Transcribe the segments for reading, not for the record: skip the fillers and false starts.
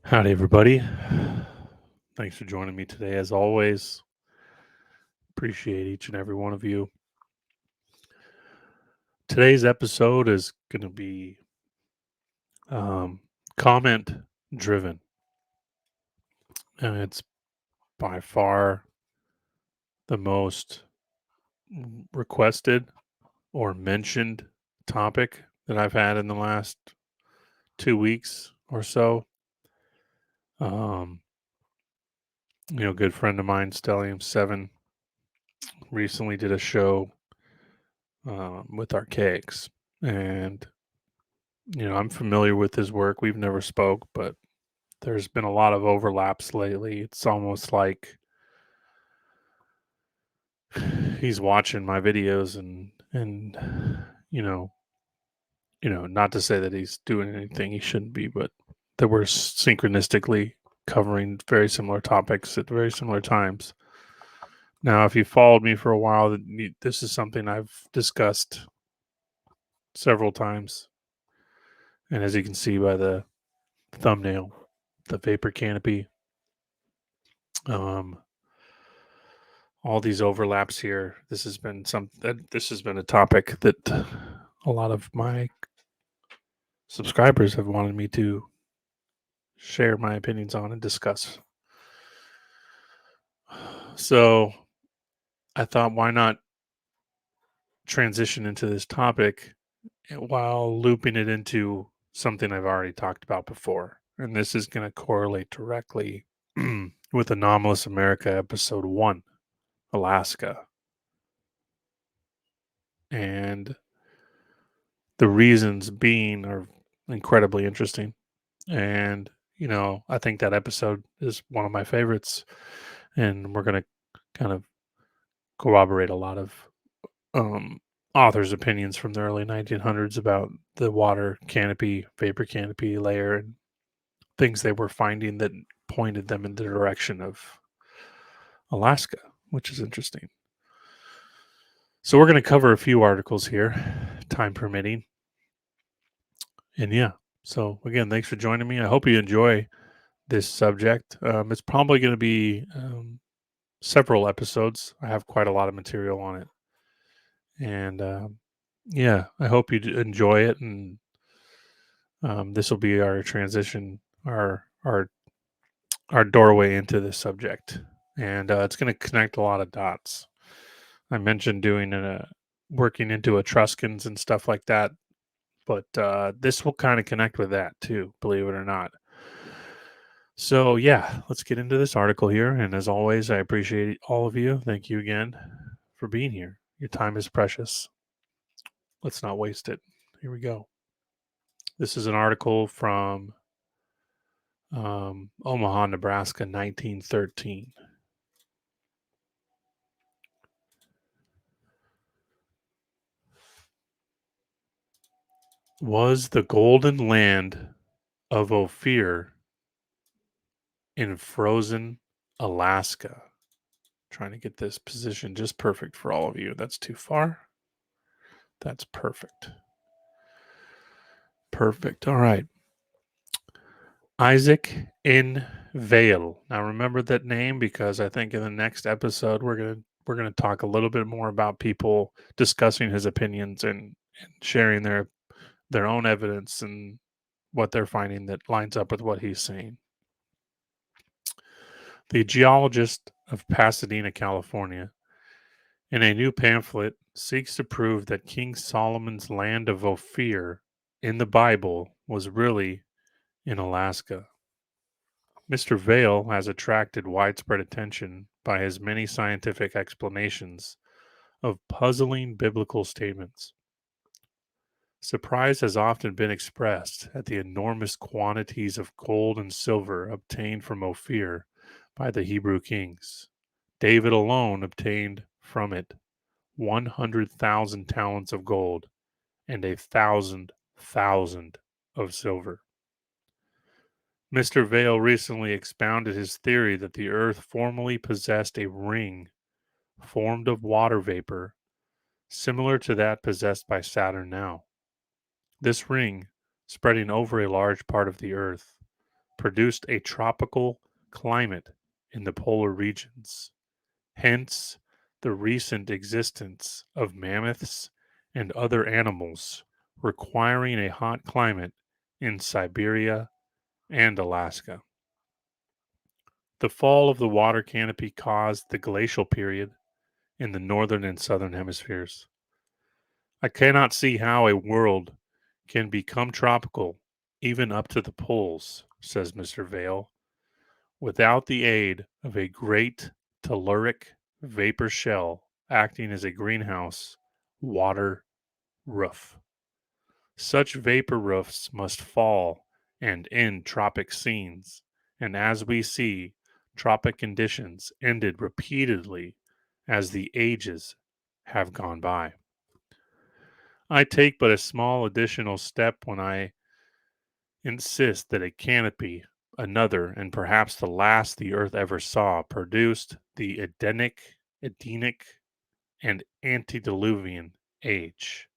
Howdy, everybody. Thanks for joining me today, as always. Appreciate each and every one of you. Today's episode is going to be comment driven, and it's by far the most requested or mentioned topic that I've had in the last 2 weeks or so. Um, a good friend of mine, Stellium7, recently did a show with Archaics, and I'm familiar with his work. We've never spoke, but there's been a lot of overlaps lately. It's almost like he's watching my videos and not to say that he's doing anything he shouldn't be, but that we're synchronistically covering very similar topics at very similar times. Now, if you followed me for a while, this is something I've discussed several times. And as you can see by the thumbnail, the Vapor Canopy, um, all these overlaps here. This has been a topic that a lot of my subscribers have wanted me to share my opinions on and discuss. So I thought, why not transition into this topic while looping it into something I've already talked about before? And this is going to correlate directly with Anomalous America episode 1, Alaska. And the reasons being are incredibly interesting. And, I think that episode is one of my favorites. And we're going to kind of corroborate a lot of um, authors' opinions from the early 1900s about the water canopy, vapor canopy layer, and things they were finding that pointed them in the direction of Alaska, which is interesting. So we're going to cover a few articles here, time permitting. And yeah, so again, thanks for joining me. I hope you enjoy this subject. It's probably going to be several episodes. I have quite a lot of material on it, and yeah, I hope you enjoy it. And this will be our transition, our doorway into this subject, and it's going to connect a lot of dots. I mentioned doing working into Etruscans and stuff like that, but this will kind of connect with that too, believe it or not. So, yeah, let's get into this article here. And as always, I appreciate all of you. Thank you again for being here. Your time is precious. Let's not waste it. Here we go. This is an article from Omaha, Nebraska, 1913. Was the golden land of Ophir in frozen Alaska? Trying to get this position just perfect for all of you. That's too far. That's perfect. Perfect. All right. Isaac N. Vale. Now remember that name because I think in the next episode we're gonna talk a little bit more about people discussing his opinions and sharing their own evidence and what they're finding that lines up with what he's saying. The geologist of Pasadena, California, in a new pamphlet, seeks to prove that King Solomon's land of Ophir in the Bible was really in Alaska. Mr. Vale has attracted widespread attention by his many scientific explanations of puzzling biblical statements. Surprise has often been expressed at the enormous quantities of gold and silver obtained from Ophir by the Hebrew kings. David alone obtained from it 100,000 talents of gold and 1,000,000 of silver. Mr. Vale recently expounded his theory that the Earth formerly possessed a ring formed of water vapor, similar to that possessed by Saturn now. This ring, spreading over a large part of the Earth, produced a tropical climate in the polar regions. Hence, the recent existence of mammoths and other animals requiring a hot climate in Siberia and Alaska. The fall of the water canopy caused the glacial period in the northern and southern hemispheres. I cannot see how a world can become tropical even up to the poles, says Mr. Vale, without the aid of a great telluric vapor shell acting as a greenhouse water roof. Such vapor roofs must fall and end tropic scenes, and as we see, tropic conditions ended repeatedly as the ages have gone by. I take but a small additional step when I insist that a canopy, another and perhaps the last the earth ever saw, produced the Edenic, and antediluvian age,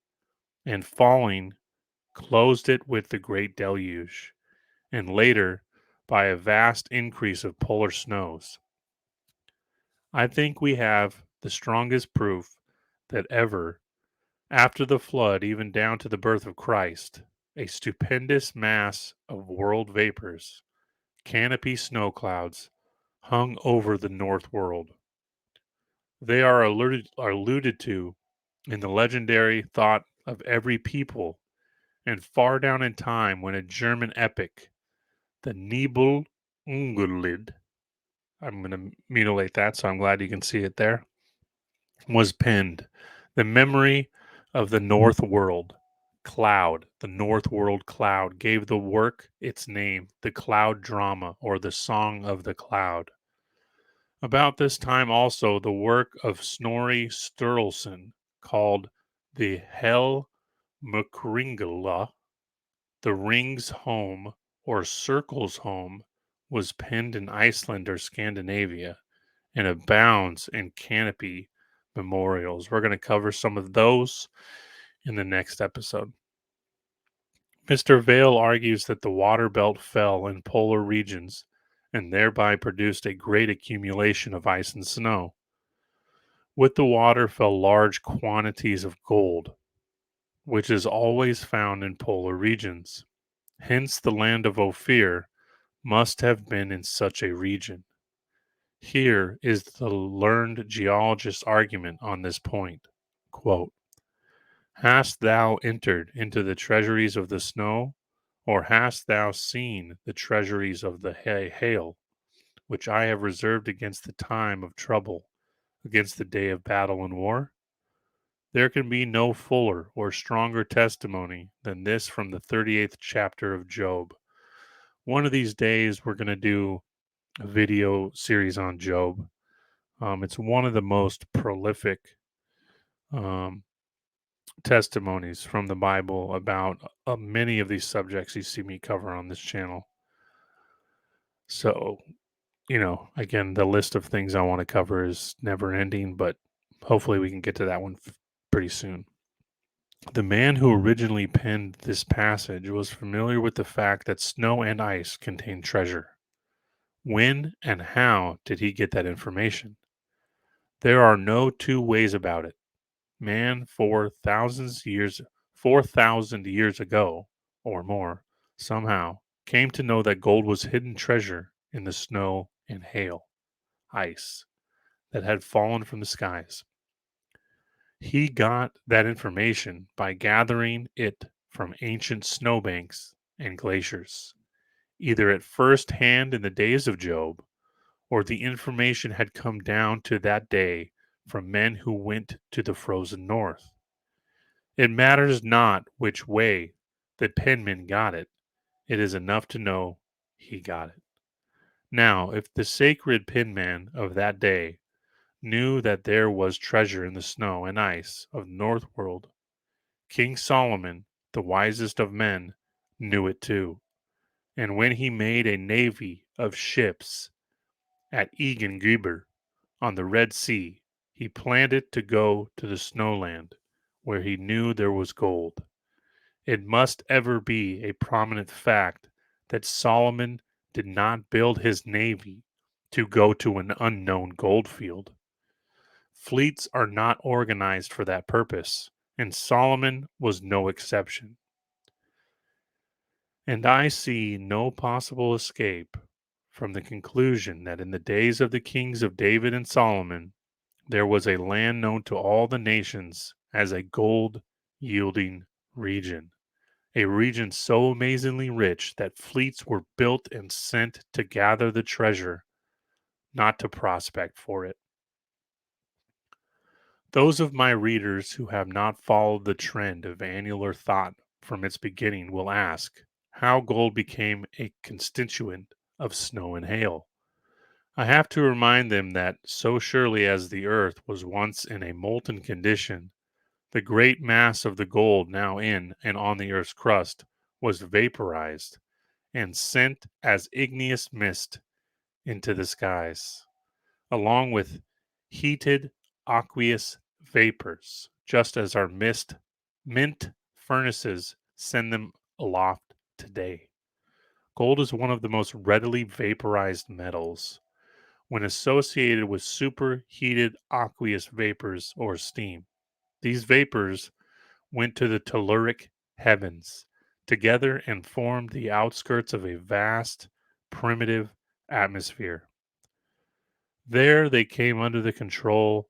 and falling closed it with the great deluge, and later by a vast increase of polar snows. I think we have the strongest proof that ever, after the flood, even down to the birth of Christ, a stupendous mass of world vapors, canopy snow clouds, hung over the North world. They are alluded to in the legendary thought of every people, and far down in time when a German epic, the Nibelungenlied, I'm going to mutilate that, so I'm glad you can see it there, was penned. The memory of the North World cloud, the North World cloud, gave the work its name, the cloud drama, or the song of the cloud. About this time also, the work of Snorri Sturluson, called the Helmkringla, the Ring's Home, or Circle's Home, was penned in Iceland or Scandinavia, and abounds in canopy memorials. We're going to cover some of those in the next episode. Mr. Vale argues that the water belt fell in polar regions and thereby produced a great accumulation of ice and snow. With the water fell large quantities of gold, which is always found in polar regions. Hence, the land of Ophir must have been in such a region. Here is the learned geologist's argument on this point. Quote, hast thou entered into the treasuries of the snow, or hast thou seen the treasuries of the hail, which I have reserved against the time of trouble, against the day of battle and war? There can be no fuller or stronger testimony than this from the 38th chapter of Job. One of these days, we're going to do a video series on Job. It's one of the most prolific um, testimonies from the Bible about many of these subjects you see me cover on this channel. So, again, the list of things I want to cover is never ending, but hopefully we can get to that one pretty soon. The man who originally penned this passage was familiar with the fact that snow and ice contain treasure. When and how did he get that information? There are no two ways about it. Man 4,000 years ago or more somehow came to know that gold was hidden treasure in the snow and hail, ice that had fallen from the skies. He got that information by gathering it from ancient snowbanks and glaciers, either at first hand in the days of Job, or the information had come down to that day from men who went to the frozen north. It matters not which way the penman got it. It is enough to know he got it. Now, if the sacred penman of that day knew that there was treasure in the snow and ice of the north world, King Solomon, the wisest of men, knew it too. And when he made a navy of ships at Egan-Geber on the Red Sea, he planned it to go to the snowland, where he knew there was gold. It must ever be a prominent fact that Solomon did not build his navy to go to an unknown gold field. Fleets are not organized for that purpose, and Solomon was no exception. And I see no possible escape from the conclusion that in the days of the kings of David and Solomon, there was a land known to all the nations as a gold yielding region, a region so amazingly rich that fleets were built and sent to gather the treasure, not to prospect for it. Those of my readers who have not followed the trend of annular thought from its beginning will ask how gold became a constituent of snow and hail. I have to remind them that so surely as the earth was once in a molten condition, the great mass of the gold now in and on the earth's crust was vaporized and sent as igneous mist into the skies, along with heated aqueous vapors, just as our mint furnaces send them aloft today. Gold is one of the most readily vaporized metals when associated with superheated aqueous vapors or steam. These vapors went to the telluric heavens together and formed the outskirts of a vast, primitive atmosphere. There they came under the control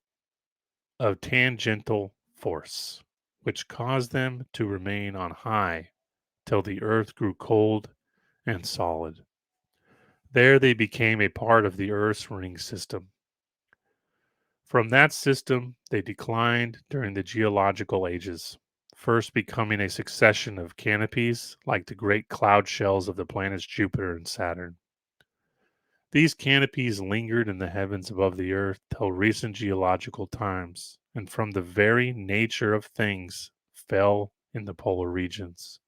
of tangential force, which caused them to remain on high till the earth grew cold and solid. There they became a part of the earth's ring system. From that system, they declined during the geological ages, first becoming a succession of canopies like the great cloud shells of the planets Jupiter and Saturn. These canopies lingered in the heavens above the earth till recent geological times, and from the very nature of things fell in the polar regions.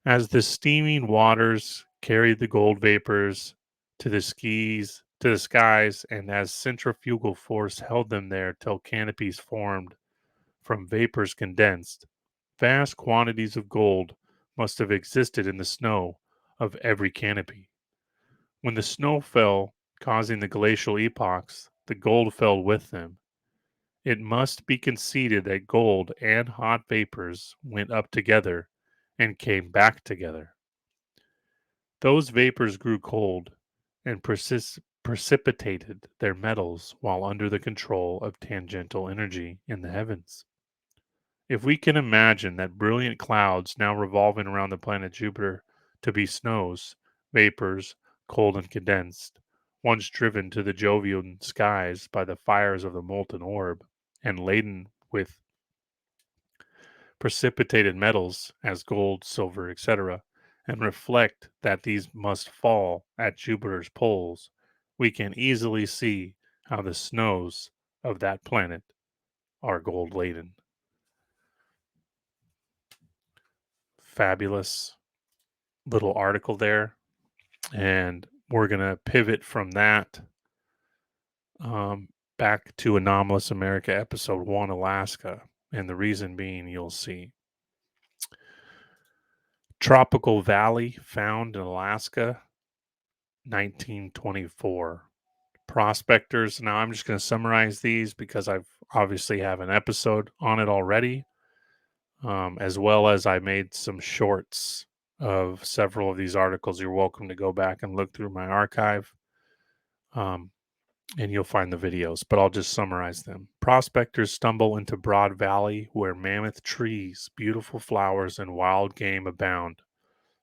As the steaming waters carried the gold vapors to the skies, and as centrifugal force held them there till canopies formed from vapors condensed, vast quantities of gold must have existed in the snow of every canopy. When the snow fell, causing the glacial epochs, the gold fell with them. It must be conceded that gold and hot vapors went up together and came back together. Those vapors grew cold and precipitated their metals while under the control of tangential energy in the heavens. If we can imagine that brilliant clouds now revolving around the planet Jupiter to be snows, vapors, cold and condensed, once driven to the Jovian skies by the fires of the molten orb, and laden with precipitated metals as gold, silver, etc., and reflect that these must fall at Jupiter's poles, we can easily see how the snows of that planet are gold laden. Fabulous little article there. And we're going to pivot from that um, back to Anomalous America Episode 1 Alaska. And the reason being, you'll see. Tropical Valley found in Alaska, 1924. Prospectors. Now, I'm just going to summarize these because I've obviously have an episode on it already, as well as I made some shorts of several of these articles. You're welcome to go back and look through my archive. And you'll find the videos, but I'll just summarize them. Prospectors stumble into Broad Valley where mammoth trees, beautiful flowers, and wild game abound.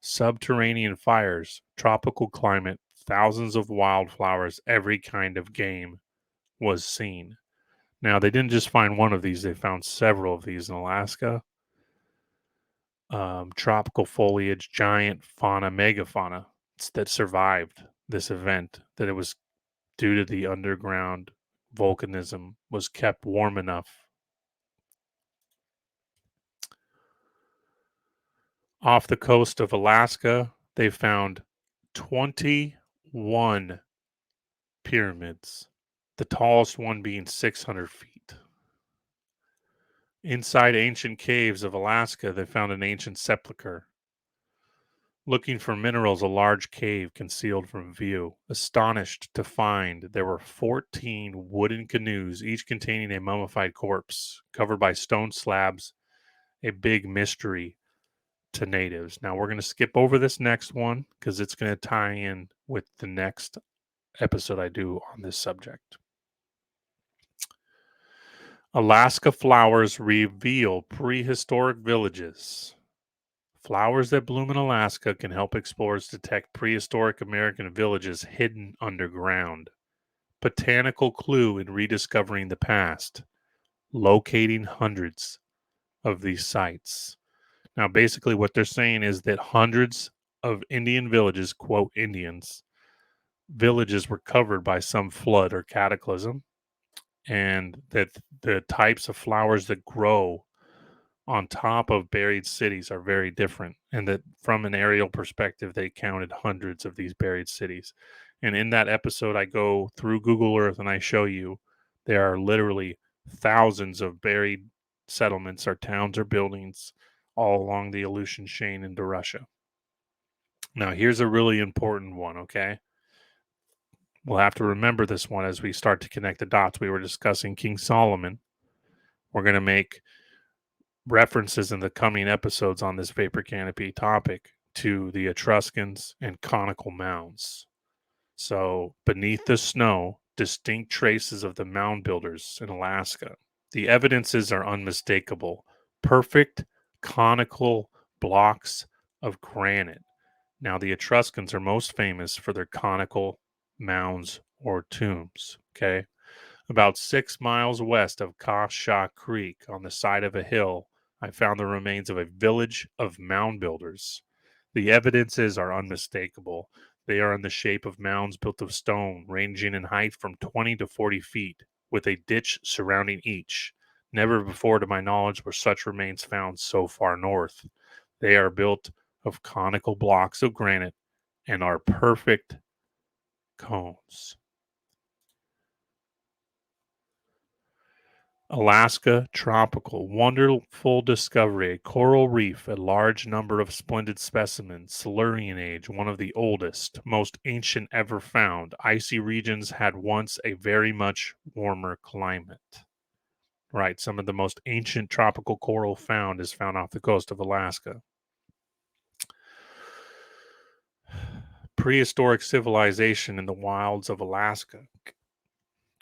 Subterranean fires, tropical climate, thousands of wildflowers, every kind of game was seen. Now, they didn't just find one of these, they found several of these in Alaska. Tropical foliage, giant fauna, megafauna that survived this event, that it was due to the underground volcanism was kept warm enough. Off the coast of Alaska, they found 21 pyramids, the tallest one being 600 feet. Inside ancient caves of Alaska, they found an ancient sepulcher. Looking for minerals, a large cave concealed from view. Astonished to find there were 14 wooden canoes, each containing a mummified corpse, covered by stone slabs, a big mystery to natives. Now, we're going to skip over this next one because it's going to tie in with the next episode I do on this subject. Alaska flowers reveal prehistoric villages. Flowers that bloom in Alaska can help explorers detect prehistoric American villages hidden underground. Botanical clue in rediscovering the past, locating hundreds of these sites. Now, basically, what they're saying is that hundreds of Indian villages, quote, Indians, villages were covered by some flood or cataclysm, and that the types of flowers that grow on top of buried cities are very different, and that from an aerial perspective they counted hundreds of these buried cities. And in that episode I go through Google Earth and I show you there are literally thousands of buried settlements or towns or buildings all along the Aleutian chain into Russia. Now here's a really important one, okay? We'll have to remember this one as we start to connect the dots. We were discussing King Solomon. We're going to make references in the coming episodes on this Vapor Canopy topic to the Etruscans and conical mounds. So, beneath the snow, distinct traces of the mound builders in Alaska. The evidences are unmistakable. Perfect conical blocks of granite. Now, the Etruscans are most famous for their conical mounds or tombs. Okay. About 6 miles west of Kasha Creek, on the side of a hill, I found the remains of a village of mound builders. The evidences are unmistakable. They are in the shape of mounds built of stone, ranging in height from 20 to 40 feet, with a ditch surrounding each. Never before, to my knowledge, were such remains found so far north. They are built of conical blocks of granite and are perfect cones. Alaska tropical. Wonderful discovery. A coral reef, a large number of splendid specimens. Silurian age, one of the oldest, most ancient ever found. Icy regions had once a very much warmer climate. Right, some of the most ancient tropical coral found is found off the coast of Alaska. Prehistoric civilization in the wilds of Alaska.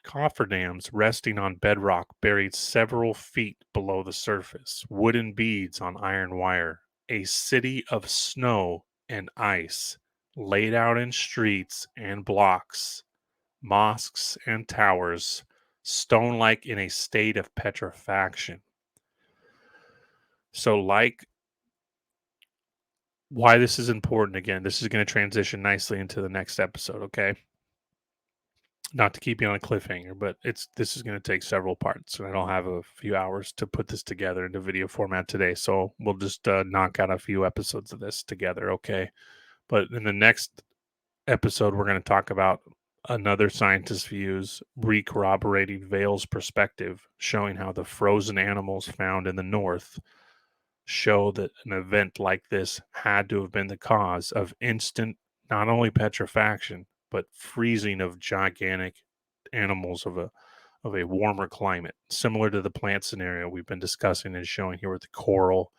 Cofferdams resting on bedrock buried several feet below the surface, wooden beads on iron wire, a city of snow and ice laid out in streets and blocks, mosques and towers, stone like in a state of petrifaction. So, like, why this is important again, this is going to transition nicely into the next episode, okay? Not to keep you on a cliffhanger, but this is going to take several parts, and I don't have a few hours to put this together into video format today. So we'll just knock out a few episodes of this together, okay? But in the next episode, we're going to talk about another scientist's views, re-corroborating Vale's perspective, showing how the frozen animals found in the north show that an event like this had to have been the cause of instant, not only petrifaction, but freezing of gigantic animals of a warmer climate, similar to the plant scenario we've been discussing and showing here with the coral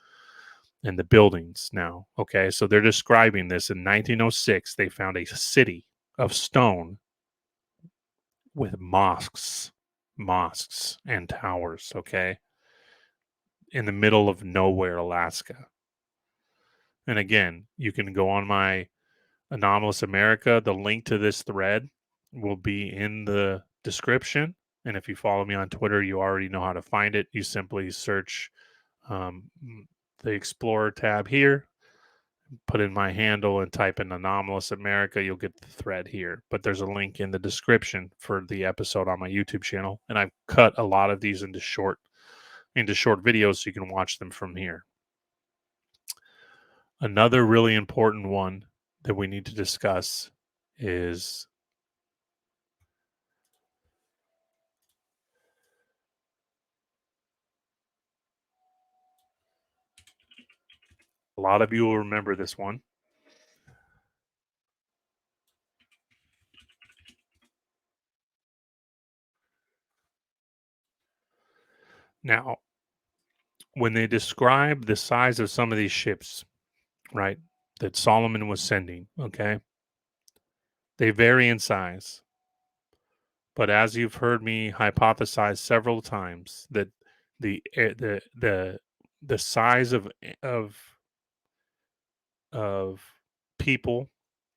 and the buildings now. Okay, so they're describing this in 1906. They found a city of stone with mosques and towers, okay, in the middle of nowhere, Alaska. And again, you can go on my Anomalous America. The link to this thread will be in the description. And if you follow me on Twitter, you already know how to find it. You simply search um, the Explorer tab here, put in my handle, and type in Anomalous America. You'll get the thread here. But there's a link in the description for the episode on my YouTube channel. And I've cut a lot of these into short videos so you can watch them from here. Another really important one that we need to discuss is a lot of you will remember this one. Now, when they describe the size of some of these ships, right, that Solomon was sending, okay, they vary in size. But as you've heard me hypothesize several times, that the size of people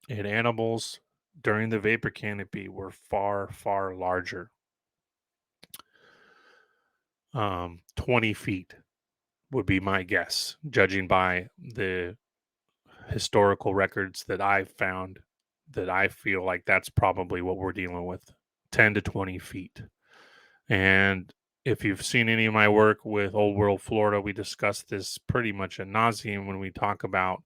and animals during the vapor canopy were far, far larger. 20 feet would be my guess, judging by the historical records that I've found, that I feel like that's probably what we're dealing with, 10 to 20 feet. And if you've seen any of my work with Old World Florida, we discuss this pretty much ad nauseum when we talk about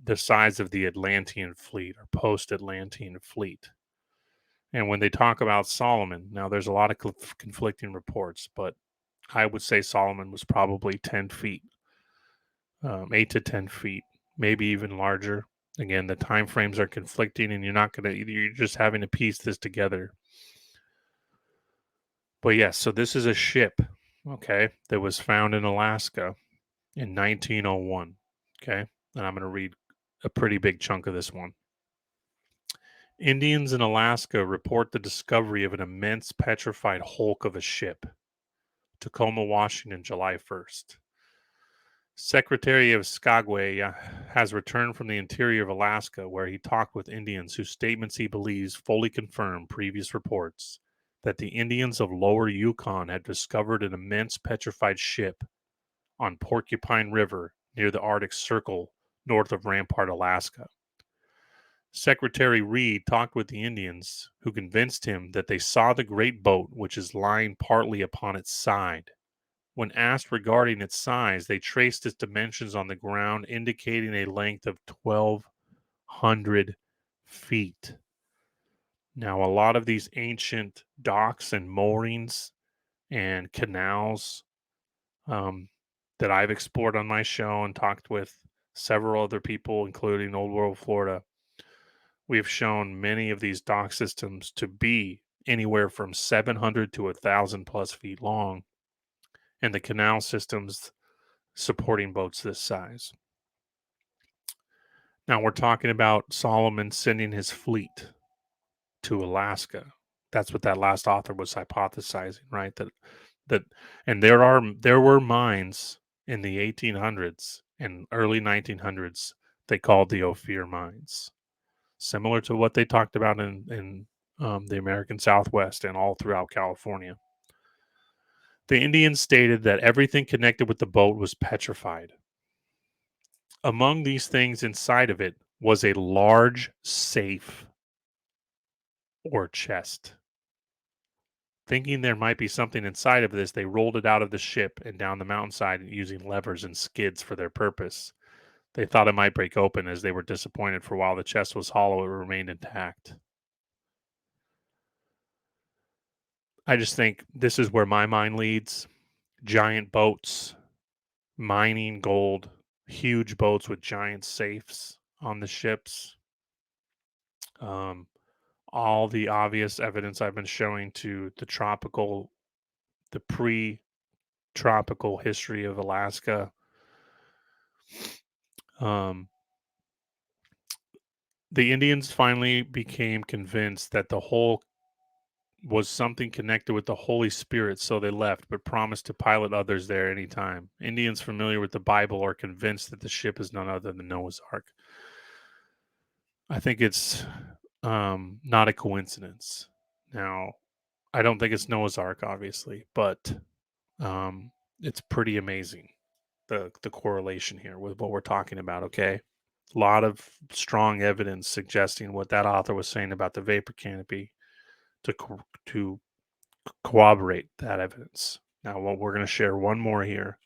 the size of the Atlantean fleet or post Atlantean fleet. And when they talk about Solomon, now there's a lot of conflicting reports, but I would say Solomon was probably 10 feet, 8 to 10 feet, maybe even larger. Again, the time frames are conflicting, and you're just having to piece this together. But yes, so this is a ship, okay, that was found in Alaska in 1901. Okay. And I'm going to read a pretty big chunk of this one. Indians in Alaska report the discovery of an immense petrified hulk of a ship. Tacoma, Washington, July 1st. Secretary of Skagway has returned from the interior of Alaska, where he talked with Indians whose statements he believes fully confirm previous reports that the Indians of Lower Yukon had discovered an immense petrified ship on Porcupine River near the Arctic Circle north of Rampart, Alaska. Secretary Reed talked with the Indians, who convinced him that they saw the great boat, which is lying partly upon its side. When asked regarding its size, they traced its dimensions on the ground, indicating a length of 1,200 feet. Now, a lot of these ancient docks and moorings and canals um, that I've explored on my show and talked with several other people, including Old World Florida, we've shown many of these dock systems to be anywhere from 700 to 1,000 plus feet long, and the canal systems supporting boats this size. Now we're talking about Solomon sending his fleet to Alaska. That's what that last author was hypothesizing, right? That and there were mines in the 1800s and early 1900s they called the Ophir mines, similar to what they talked about in the American Southwest and all throughout California. The Indians stated that everything connected with the boat was petrified. Among these things inside of it was a large safe or chest. Thinking there might be something inside of this, they rolled it out of the ship and down the mountainside using levers and skids for their purpose. They thought it might break open, as they were disappointed, for while the chest was hollow, it remained intact. I just think this is where my mind leads. Giant boats, mining gold, huge boats with giant safes on the ships. Um, all the obvious evidence I've been showing to the pre-tropical history of Alaska. Um, the Indians finally became convinced that the whole was something connected with the Holy Spirit, so they left, but promised to pilot others there anytime. Indians familiar with the Bible are convinced that the ship is none other than Noah's Ark. I think it's not a coincidence. Now, I don't think it's Noah's Ark, obviously, but um, it's pretty amazing, the correlation here with what we're talking about. Okay, a lot of strong evidence suggesting what that author was saying about the vapor canopy to corroborate that evidence. Now, what we're going to share one more here.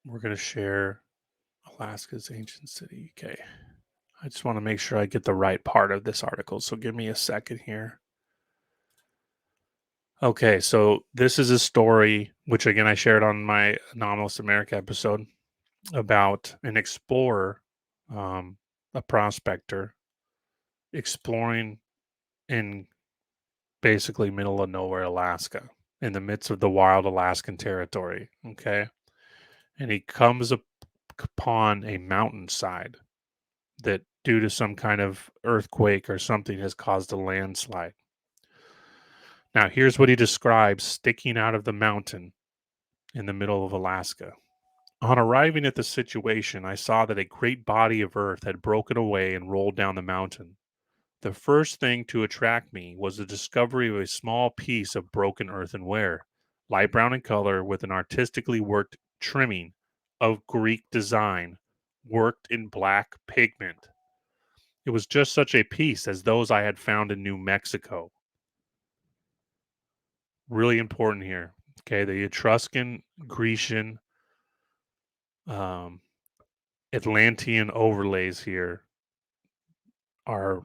We're going to share Alaska's ancient city. Okay. I just want to make sure I get the right part of this article. So give me a second here. Okay, so this is a story which again I shared on my Anomalous America episode about an explorer, um, a prospector exploring in basically middle of nowhere Alaska, in the midst of the wild Alaskan territory. Okay, and he comes upon a mountainside that, due to some kind of earthquake or something, has caused a landslide. Now, here's what he describes sticking out of the mountain in the middle of Alaska. On arriving at the situation, I saw that a great body of earth had broken away and rolled down the mountain. The first thing to attract me was the discovery of a small piece of broken earthenware, light brown in color with an artistically worked trimming of Greek design, worked in black pigment. It was just such a piece as those I had found in New Mexico. Really important here. Okay, the Etruscan, Grecian, um, Atlantean overlays here are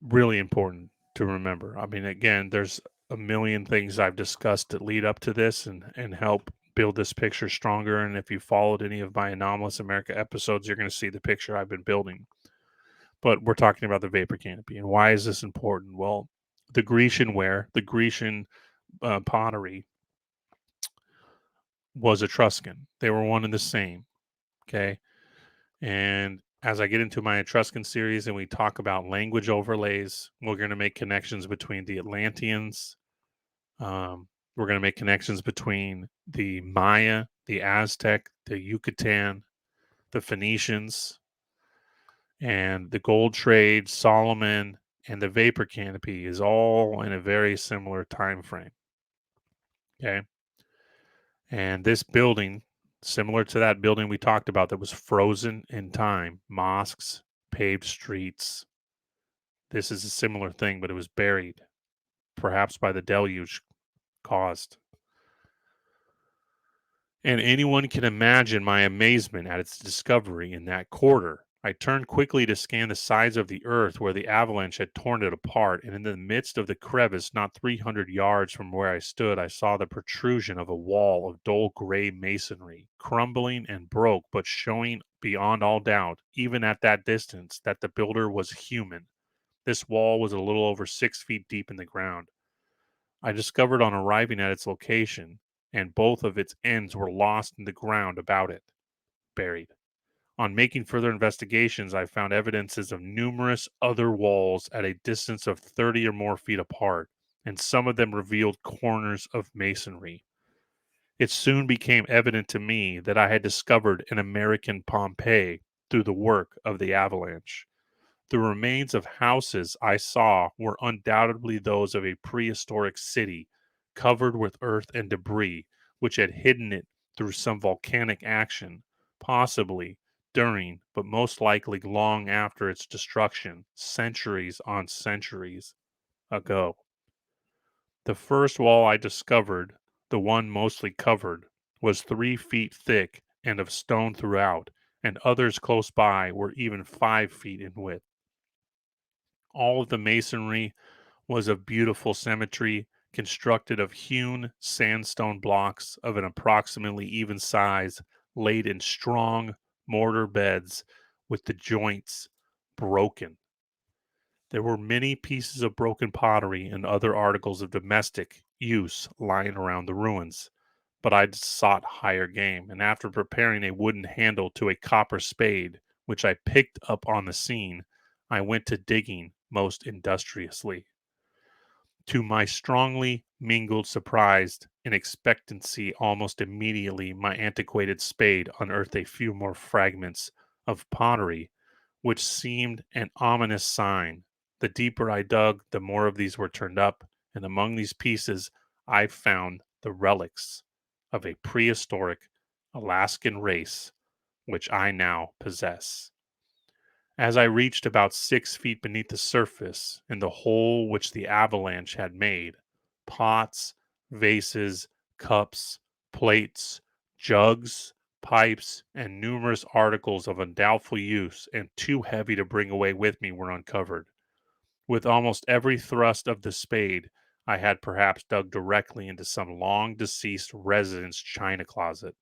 really important to remember. I mean, again, there's a million things I've discussed that lead up to this and help build this picture stronger. And if you followed any of my Anomalous America episodes, you're going to see the picture I've been building. But we're talking about the vapor canopy. And why is this important? Well, the Grecian ware, the Grecian pottery was Etruscan. They were one and the same. Okay. And as I get into my Etruscan series and we talk about language overlays, we're going to make connections between the Atlanteans. We're going to make connections between the Maya, the Aztec, the Yucatan, the Phoenicians, and the gold trade, Solomon, and the vapor canopy is all in a very similar time frame. Okay. And this building, similar to that building we talked about that was frozen in time, mosques, paved streets. This is a similar thing, but it was buried, perhaps by the deluge caused. And anyone can imagine my amazement at its discovery in that quarter. I turned quickly to scan the sides of the earth where the avalanche had torn it apart, and in the midst of the crevice, not 300 yards from where I stood, I saw the protrusion of a wall of dull gray masonry, crumbling and broke, but showing beyond all doubt, even at that distance, that the builder was human. This wall was a little over 6 feet deep in the ground. I discovered on arriving at its location, and both of its ends were lost in the ground about it, buried. On making further investigations, I found evidences of numerous other walls at a distance of 30 or more feet apart, and some of them revealed corners of masonry. It soon became evident to me that I had discovered an American Pompeii through the work of the avalanche. The remains of houses I saw were undoubtedly those of a prehistoric city covered with earth and debris, which had hidden it through some volcanic action, possibly during, but most likely long after its destruction, centuries on centuries ago. The first wall I discovered, the one mostly covered, was 3 feet thick and of stone throughout, and others close by were even 5 feet in width. All of the masonry was of beautiful symmetry, constructed of hewn sandstone blocks of an approximately even size, laid in strong mortar beds with the joints broken. There were many pieces of broken pottery and other articles of domestic use lying around the ruins, but I sought higher game, and after preparing a wooden handle to a copper spade, which I picked up on the scene, I went to digging most industriously. To my strongly mingled surprise and expectancy, almost immediately my antiquated spade unearthed a few more fragments of pottery, which seemed an ominous sign. The deeper I dug, the more of these were turned up, and among these pieces I found the relics of a prehistoric Alaskan race which I now possess. As I reached about 6 feet beneath the surface, in the hole which the avalanche had made, pots, vases, cups, plates, jugs, pipes, and numerous articles of undoubtful use and too heavy to bring away with me were uncovered. With almost every thrust of the spade, I had perhaps dug directly into some long deceased resident's china closet.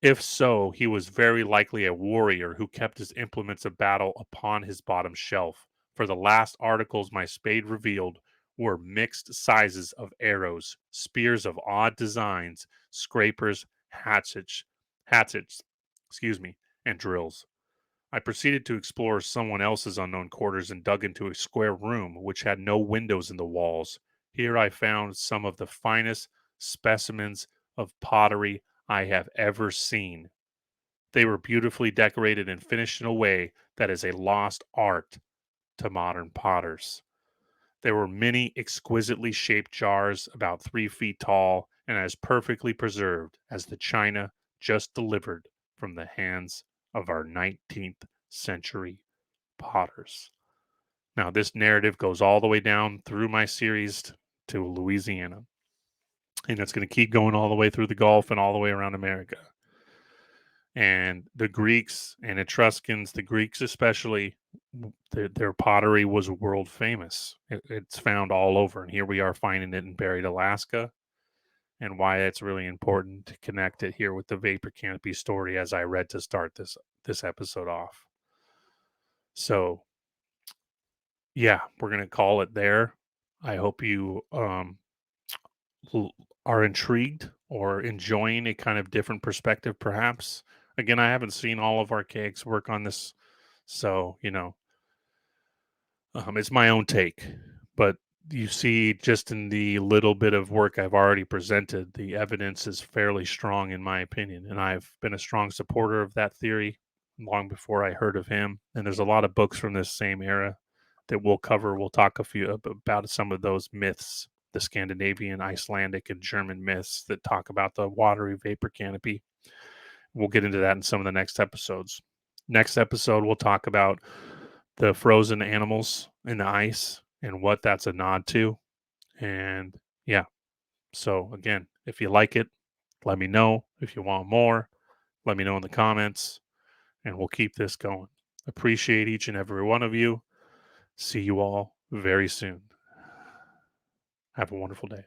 If so, he was very likely a warrior who kept his implements of battle upon his bottom shelf, for the last articles my spade revealed were mixed sizes of arrows, spears of odd designs, scrapers, hatchets, excuse me, and drills. I proceeded to explore someone else's unknown quarters and dug into a square room which had no windows in the walls. Here I found some of the finest specimens of pottery I have ever seen. They were beautifully decorated and finished in a way that is a lost art to modern potters. There were many exquisitely shaped jars about 3 feet tall and as perfectly preserved as the china just delivered from the hands of our 19th century potters. Now, this narrative goes all the way down through my series to Louisiana, and it's going to keep going all the way through the Gulf and all the way around America. And the Greeks and Etruscans, the Greeks especially, their pottery was world famous. It's found all over, and here we are finding it in buried Alaska. And why it's really important to connect it here with the Vapor Canopy story, as I read to start this episode off. So yeah, we're gonna call it there. I hope you l- are intrigued or enjoying a kind of different perspective, perhaps. Again, I haven't seen all of our cakes work on this, so it's my own take. But you see, just in the little bit of work I've already presented, the evidence is fairly strong, in my opinion, and I've been a strong supporter of that theory long before I heard of him. And there's a lot of books from this same era that we'll cover. We'll talk a few about some of those myths, the Scandinavian, Icelandic, and German myths that talk about the watery vapor canopy. We'll get into that in some of the next episodes. Next episode, we'll talk about the frozen animals in the ice and what that's a nod to. And yeah, so again, if you like it, let me know. If you want more, let me know in the comments, and we'll keep this going. Appreciate each and every one of you. See you all very soon. Have a wonderful day.